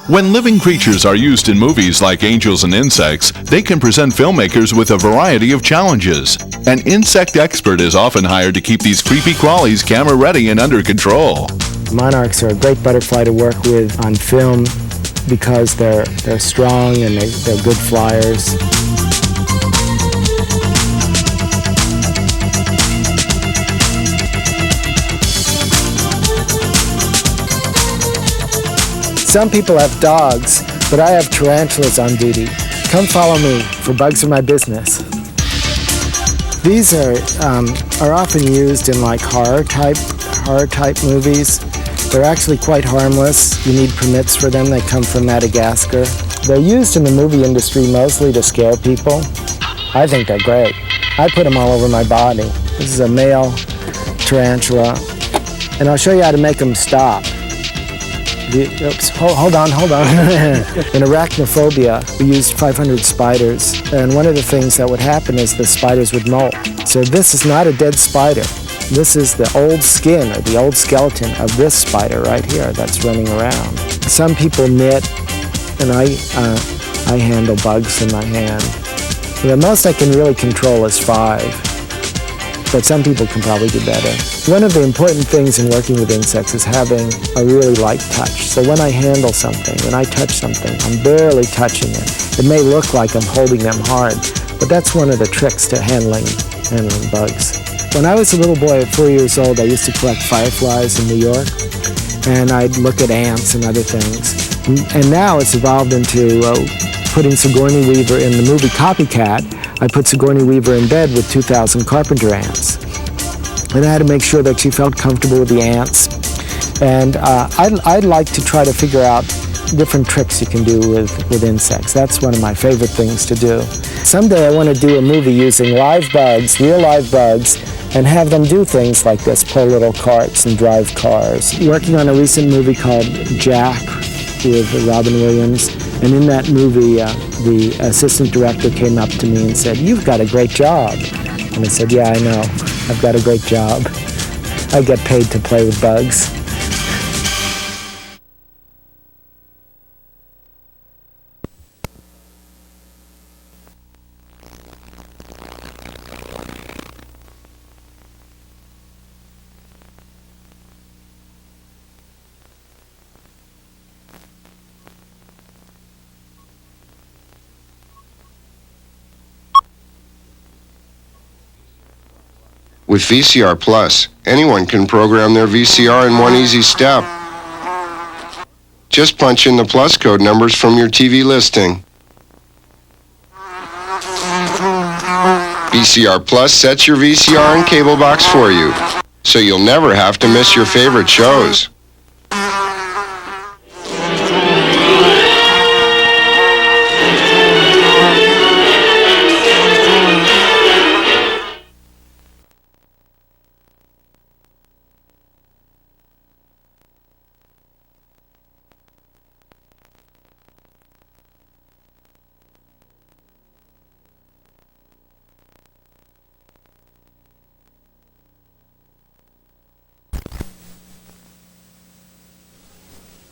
When living creatures are used in movies like Angels and Insects, they can present filmmakers with a variety of challenges. An insect expert is often hired to keep these creepy crawlies camera ready and under control. Monarchs are a great butterfly to work with on film because they're strong and they're good flyers. Some people have dogs, but I have tarantulas on duty. Come follow me, for bugs are my business. These are often used in like horror type movies. They're actually quite harmless. You need permits for them. They come from Madagascar. They're used in the movie industry mostly to scare people. I think they're great. I put them all over my body. This is a male tarantula, and I'll show you how to make them stop. Oops, hold on. In arachnophobia, we used 500 spiders, and one of the things that would happen is the spiders would molt. So this is not a dead spider. This is the old skin or the old skeleton of this spider right here that's running around. Some people knit, and I handle bugs in my hand. The most I can really control is 5. But some people can probably do better. One of the important things in working with insects is having a really light touch. So when I handle something, when I touch something, I'm barely touching it. It may look like I'm holding them hard, but that's one of the tricks to handling bugs. When I was a little boy at 4 years old, I used to collect fireflies in New York, and I'd look at ants and other things. And now it's evolved into putting Sigourney Weaver in the movie Copycat. I put Sigourney Weaver in bed with 2,000 carpenter ants. And I had to make sure that she felt comfortable with the ants. And I'd like to try to figure out different tricks you can do with insects. That's one of my favorite things to do. Someday I want to do a movie using live bugs, real live bugs, and have them do things like this, pull little carts and drive cars. Working on a recent movie called Jack with Robin Williams. And in that movie, the assistant director came up to me and said, "You've got a great job." And I said, "Yeah, I know. I've got a great job. I get paid to play with bugs." With VCR Plus, anyone can program their VCR in one easy step. Just punch in the Plus code numbers from your TV listing. VCR Plus sets your VCR and cable box for you, so you'll never have to miss your favorite shows.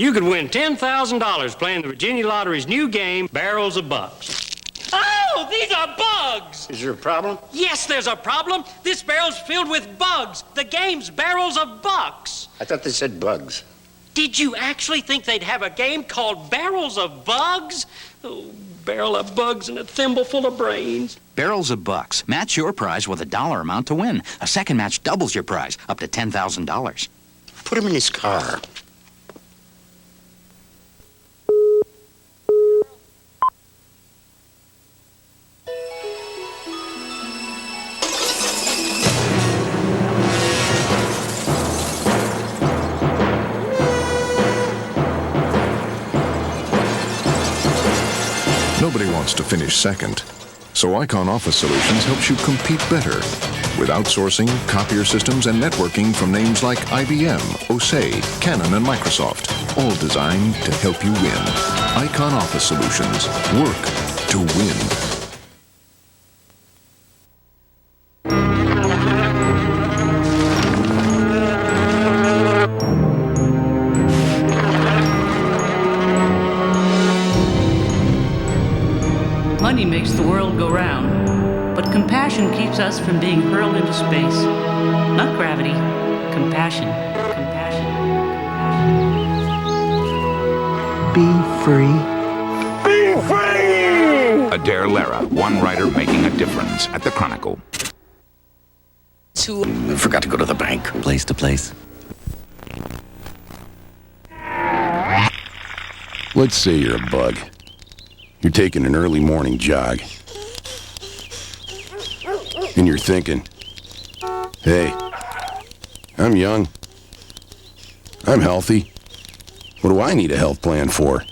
You could win $10,000 playing the Virginia Lottery's new game, Barrels of Bugs. Oh, these are bugs! Is there a problem? Yes, there's a problem. This barrel's filled with bugs. The game's Barrels of Bucks. I thought they said bugs. Did you actually think they'd have a game called Barrels of Bugs? Oh, barrel of bugs and a thimble full of brains. Barrels of Bucks. Match your prize with a dollar amount to win. A second match doubles your prize, up to $10,000. Put him in his car. Nobody wants to finish second, So Icon Office Solutions helps you compete better with outsourcing, copier systems, and networking from names like IBM, OSE, Canon, and Microsoft, all designed to help you win. Icon Office Solutions. Work to win. Money makes the world go round, but compassion keeps us from being hurled into space. Not gravity, compassion. Compassion. Be free. Be free! Adair Lara, one writer making a difference at the Chronicle. I forgot to go to the bank. Place to place. Let's say you're a bug. You're taking an early morning jog. And you're thinking, hey, I'm young. I'm healthy. What do I need a health plan for?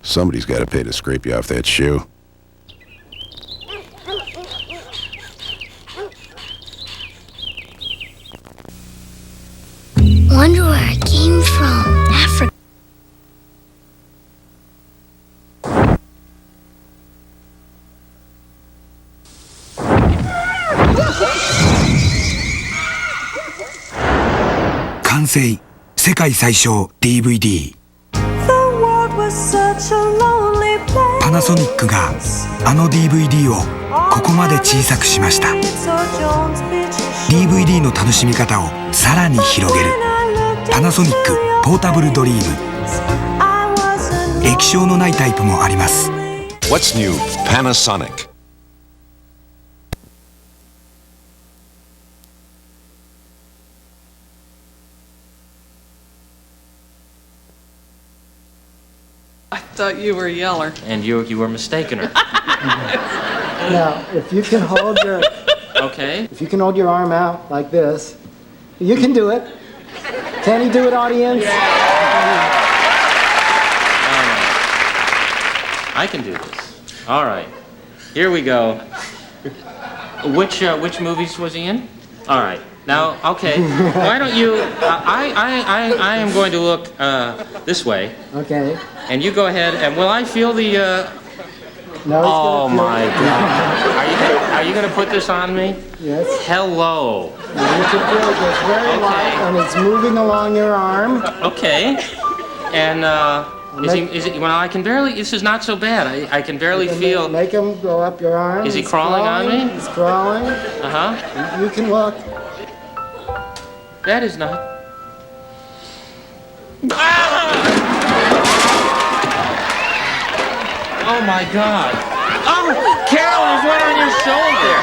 Somebody's got to pay to scrape you off that shoe. Wonder where I came from. Africa. Kansei 世界最小 DVD パナソニックがあの DVD をここまで小さくしました。 DVD の楽しみ方をさらに広げるパナソニックポータブルドリーム。液晶のないタイプもあります。 What's new? Panasonic. I thought you were a yeller. And you were mistaken her. Now, if you can hold your Okay. if you can hold your arm out like this, you can do it. Can you do it, audience? I can do this. All right. Here we go. Which movies was he in? All right. Now, okay. Why don't you? I am going to look this way. Okay. And you go ahead. And will I feel the? No, oh my God! Are you going to put this on me? Yes. Hello. You can feel it. It's very light, and it's moving along your arm. Okay. And is it? Well, I can barely. This is not so bad. I can barely feel. Make him go up your arm. Is he crawling on me? He's crawling. Uh-huh. You can look. That is not. Oh my God! Oh, Carol, there's one on your shoulder.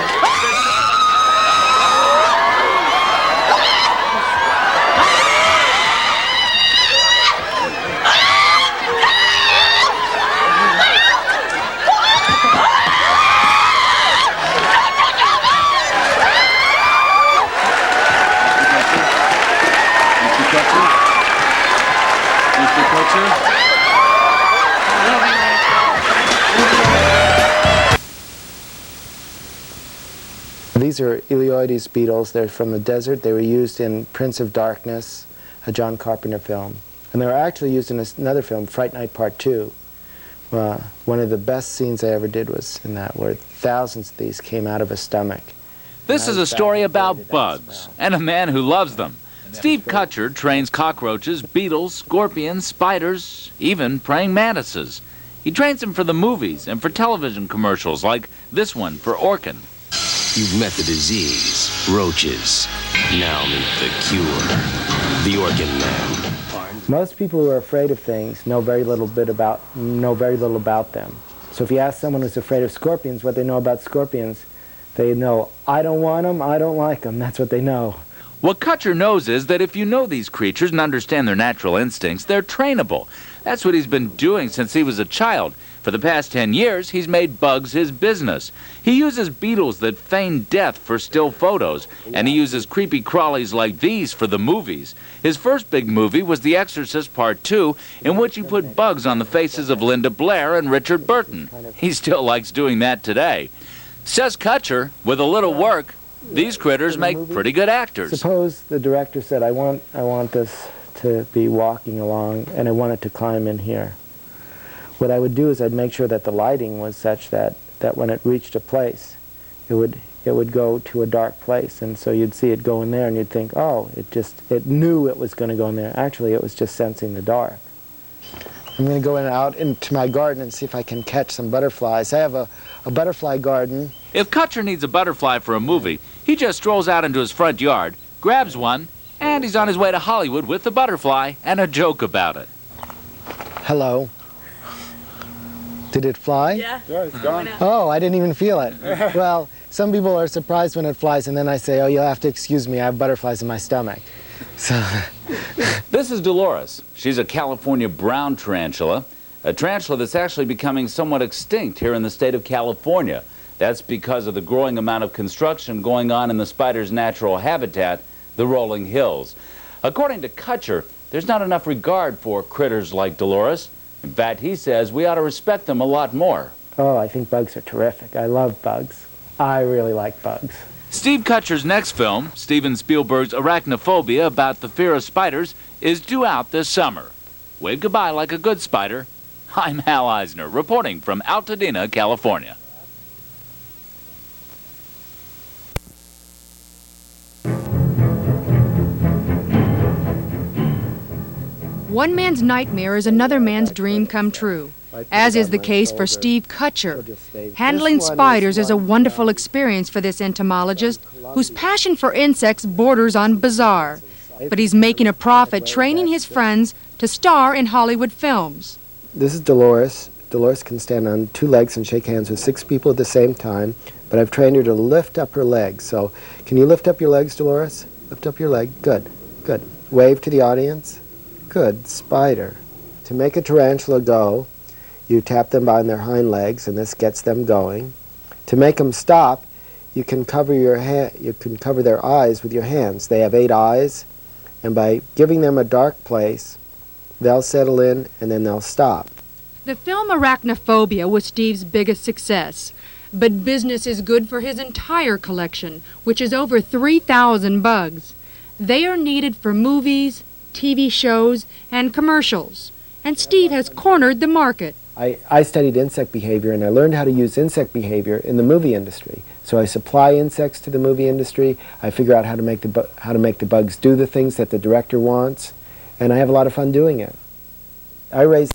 These are Eleoides beetles. They're from the desert. They were used in Prince of Darkness, a John Carpenter film. And they were actually used in another film, Fright Night Part 2. One of the best scenes I ever did was in that, where thousands of these came out of a stomach. This is a story about bugs and a man who loves them. Steve Kutcher trains cockroaches, beetles, scorpions, spiders, even praying mantises. He trains them for the movies and for television commercials like this one for Orkin. You've met the disease, roaches. Now meet the cure, the Orkin Man. Most people who are afraid of things know very little about them. So if you ask someone who's afraid of scorpions what they know about scorpions, they know, I don't want them, I don't like them. That's what they know. What Kutcher knows is that if you know these creatures and understand their natural instincts, they're trainable. That's what he's been doing since he was a child. For the past 10 years, he's made bugs his business. He uses beetles that feign death for still photos, and he uses creepy crawlies like these for the movies. His first big movie was The Exorcist Part 2, in which he put bugs on the faces of Linda Blair and Richard Burton. He still likes doing that today. Says Kutcher, with a little work, these critters make pretty good actors. Suppose the director said, I want this to be walking along, and I want it to climb in here. What I would do is I'd make sure that the lighting was such that when it reached a place, it would go to a dark place, and so you'd see it go in there, and you'd think, oh, it knew it was going to go in there. Actually, it was just sensing the dark. I'm going to go out into my garden and see if I can catch some butterflies. I have a butterfly garden. If Kutcher needs a butterfly for a movie, he just strolls out into his front yard, grabs one, and he's on his way to Hollywood with the butterfly and a joke about it. Hello. Did it fly? Yeah, it's gone. Oh, I didn't even feel it. Well, some people are surprised when it flies, and then I say, oh, you'll have to excuse me, I have butterflies in my stomach. So. This is Dolores. She's a California brown tarantula, a tarantula that's actually becoming somewhat extinct here in the state of California. That's because of the growing amount of construction going on in the spider's natural habitat, the rolling hills. According to Kutcher, there's not enough regard for critters like Dolores. In fact, he says we ought to respect them a lot more. Oh, I think bugs are terrific. I love bugs. I really like bugs. Steve Kutcher's next film, Steven Spielberg's Arachnophobia, about the fear of spiders, is due out this summer. Wave goodbye like a good spider. I'm Hal Eisner, reporting from Altadena, California. One man's nightmare is another man's dream come true, as is the case for Steve Kutcher. Handling spiders is a wonderful experience for this entomologist, whose passion for insects borders on bizarre. But he's making a profit training his friends to star in Hollywood films. This is Dolores. Dolores can stand on 2 legs and shake hands with 6 people at the same time, but I've trained her to lift up her legs. So, can you lift up your legs, Dolores? Lift up your leg. Good, good. Wave to the audience. Good. Spider. To make a tarantula go, you tap them on their hind legs, and this gets them going. To make them stop, you can cover their eyes with your hands. They have 8 eyes, and by giving them a dark place, they'll settle in and then they'll stop. The film Arachnophobia was Steve's biggest success, but business is good for his entire collection, which is over 3,000 bugs. They are needed for movies, TV shows, and commercials. And Steve has cornered the market. I studied insect behavior, and I learned how to use insect behavior in the movie industry. So I supply insects to the movie industry. I figure out how to make the bugs do the things that the director wants, and I have a lot of fun doing it. I raise